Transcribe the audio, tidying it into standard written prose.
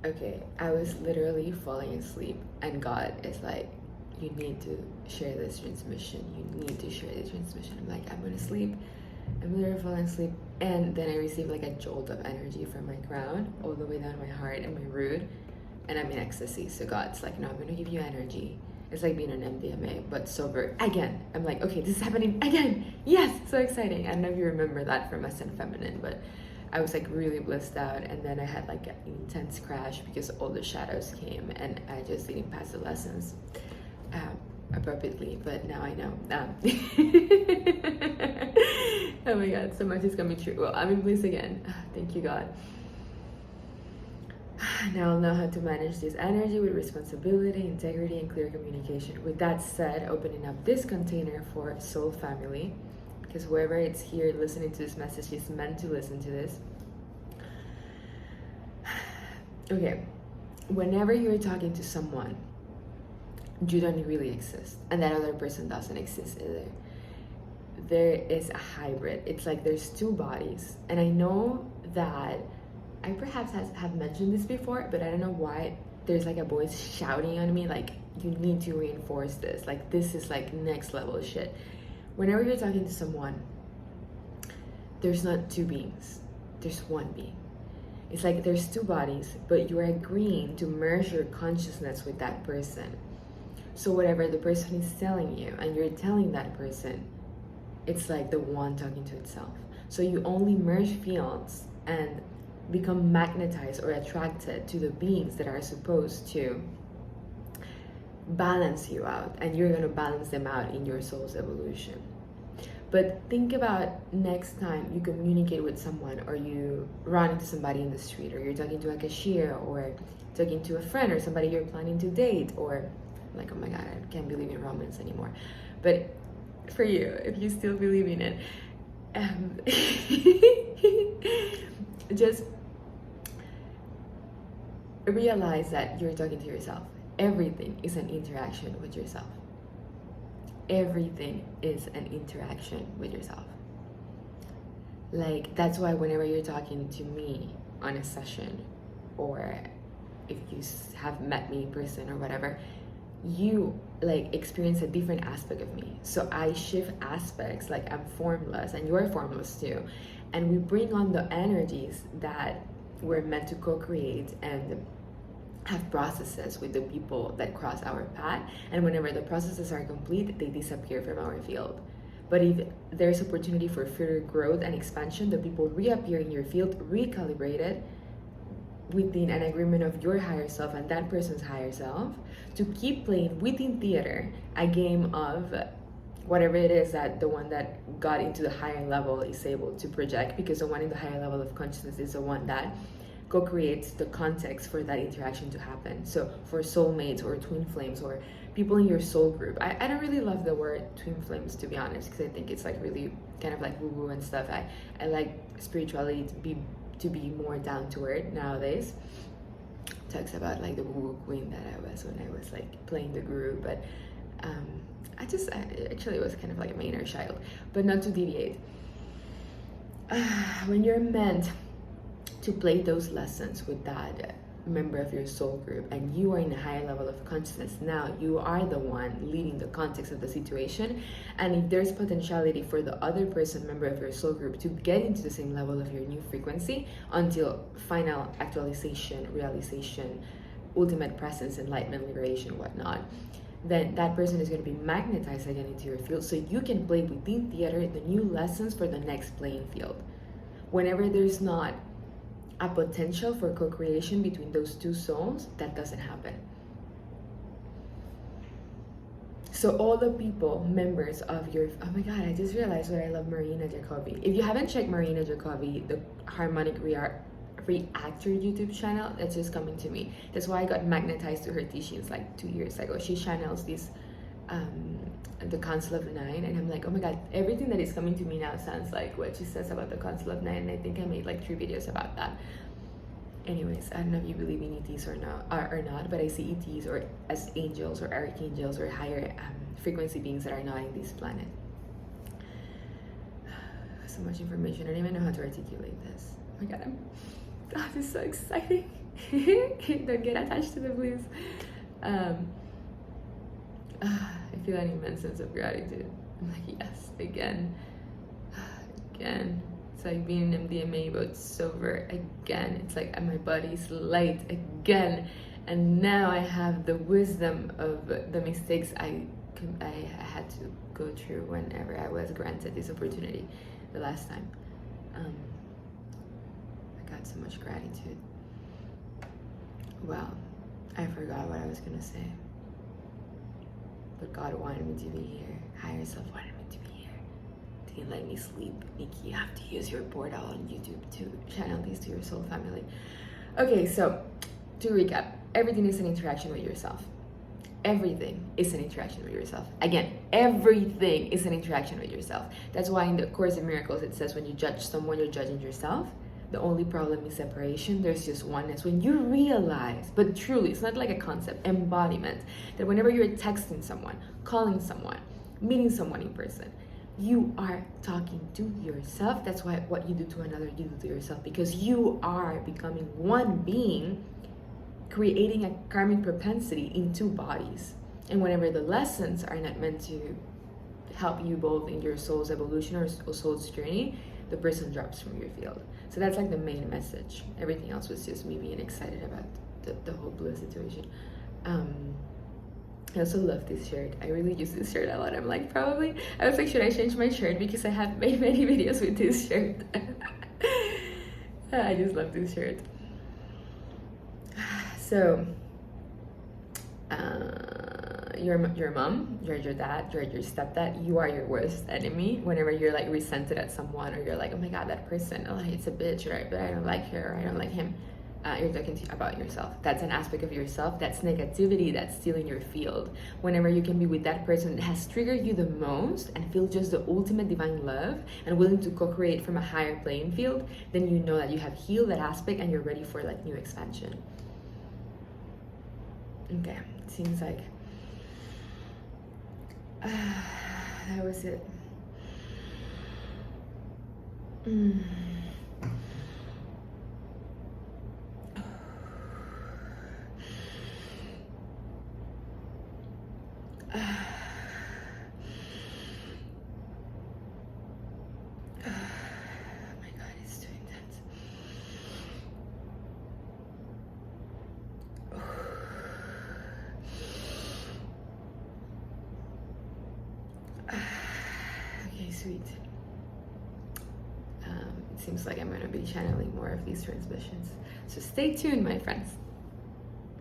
Okay, I was literally falling asleep, and God is like, you need to share this transmission. You need to share this transmission. I'm like, I'm gonna sleep. I'm literally falling asleep, and then I receive like a jolt of energy from my crown all the way down my heart and my root, and I'm in ecstasy. So God's like, no, I'm gonna give you energy. It's like being on MDMA, but sober again. I'm like, okay, this is happening again. Yes, so exciting. I don't know if you remember that from Ascend Feminine, but I was like really blissed out, and then I had like an intense crash because all the shadows came, and I just didn't pass the lessons appropriately. But now I know. Oh my God, so much is coming true. Well, I'm in bliss again. Thank you, God. Now I'll know how to manage this energy with responsibility, integrity, and clear communication. With that said, opening up this container for soul family, because whoever it's here listening to this message is meant to listen to this. Okay, whenever you're talking to someone, you don't really exist, and that other person doesn't exist either. There is a hybrid. It's like there's two bodies, and I know that I perhaps have mentioned this before, but I don't know why there's like a voice shouting on me like, you need to reinforce this, like this is like next level shit. Whenever you're talking to someone, there's not two beings, there's one being. It's like there's two bodies, but you're agreeing to merge your consciousness with that person. So whatever the person is telling you and you're telling that person, it's like the one talking to itself. So you only merge fields and become magnetized or attracted to the beings that are supposed to balance you out, and you're going to balance them out in your soul's evolution. But think about next time you communicate with someone, or you run into somebody in the street, or you're talking to a cashier, or talking to a friend, or somebody you're planning to date, or like, oh my God, I can't believe in romance anymore. But for you, if you still believe in it, just realize that you're talking to yourself. Everything is an interaction with yourself. Everything is an interaction with yourself. Like, that's why whenever you're talking to me on a session, or if you have met me in person or whatever, you like experience a different aspect of me. So I shift aspects, like I'm formless and you're formless too, and we bring on the energies that we're meant to co-create and have processes with the people that cross our path. And whenever the processes are complete, they disappear from our field. But if there's opportunity for further growth and expansion, the people reappear in your field, recalibrated within an agreement of your higher self and that person's higher self, to keep playing within theater a game of whatever it is that the one that got into the higher level is able to project, because the one in the higher level of consciousness is the one that co-creates the context for that interaction to happen. So for soulmates or twin flames or people in your soul group, I don't really love the word twin flames, to be honest, because I think it's like really kind of like woo-woo and stuff. I like spirituality to be more down to earth nowadays. Talks about like the woo-woo queen that I was when I was like playing the guru, but I actually was kind of like a inner child. But not to deviate, when you're meant to play those lessons with that member of your soul group and you are in a higher level of consciousness, now you are the one leading the context of the situation. And if there's potentiality for the other person, member of your soul group, to get into the same level of your new frequency until final actualization, realization, ultimate presence, enlightenment, liberation, whatnot, then that person is going to be magnetized again into your field, so you can play within theater the new lessons for the next playing field. Whenever there's not a potential for co-creation between those two souls, that doesn't happen. So all the people, members of your, oh my God, I just realized what I love Marina Jacobi. If you haven't checked Marina Jacobi, the harmonic reactor YouTube channel, that's just coming to me. That's why I got magnetized to her teachings like 2 years ago. She channels this the Council of Nine, and I'm like, oh my God, everything that is coming to me now sounds like what she says about the Council of Nine, and I think I made like 3 videos about that. Anyways, I don't know if you believe in ETs or not, but I see ETs or as angels or archangels or higher frequency beings that are not in this planet. So much information, I don't even know how to articulate this. Oh my God, this is so exciting. Don't get attached to the bliss. I feel an immense sense of gratitude. I'm like, yes, again. Again. It's like being in MDMA but sober. Again. It's like my body's light. Again. And now I have the wisdom of the mistakes I had to go through whenever I was granted this opportunity the last time. I got so much gratitude. Well, I forgot what I was gonna say. But God wanted me to be here. Higher self wanted me to be here. Didn't let me sleep. Nikki, you have to use your portal on YouTube to channel these to your soul family. Okay, so to recap, everything is an interaction with yourself. Everything is an interaction with yourself. Again, everything is an interaction with yourself. That's why in the Course in Miracles, it says when you judge someone, you're judging yourself. The only problem is separation. There's just oneness. When you realize, but truly, it's not like a concept, embodiment, that whenever you're texting someone, calling someone, meeting someone in person, you are talking to yourself. That's why what you do to another, you do to yourself, because you are becoming one being, creating a karmic propensity in two bodies. And whenever the lessons are not meant to help you both in your soul's evolution or soul's journey, the person drops from your field. So that's like the main message. Everything else was just me being excited about the whole Bliss situation. I also love this shirt. I really use this shirt a lot. I'm like, probably, I was like, should I change my shirt? Because I have made many videos with this shirt. I just love this shirt. So, your mom, you're your dad, you're your stepdad, you are your worst enemy. Whenever you're like resented at someone, or you're like, oh my god, that person, oh, it's a bitch, right? But I don't like her, or I don't like him. You're talking about yourself. That's an aspect of yourself. That's negativity that's still in your field. Whenever you can be with that person that has triggered you the most and feel just the ultimate divine love and willing to co-create from a higher playing field, then you know that you have healed that aspect and you're ready for like new expansion. Okay, it seems like that was it. Sweet. It seems like I'm going to be channeling more of these transmissions. So stay tuned, my friends.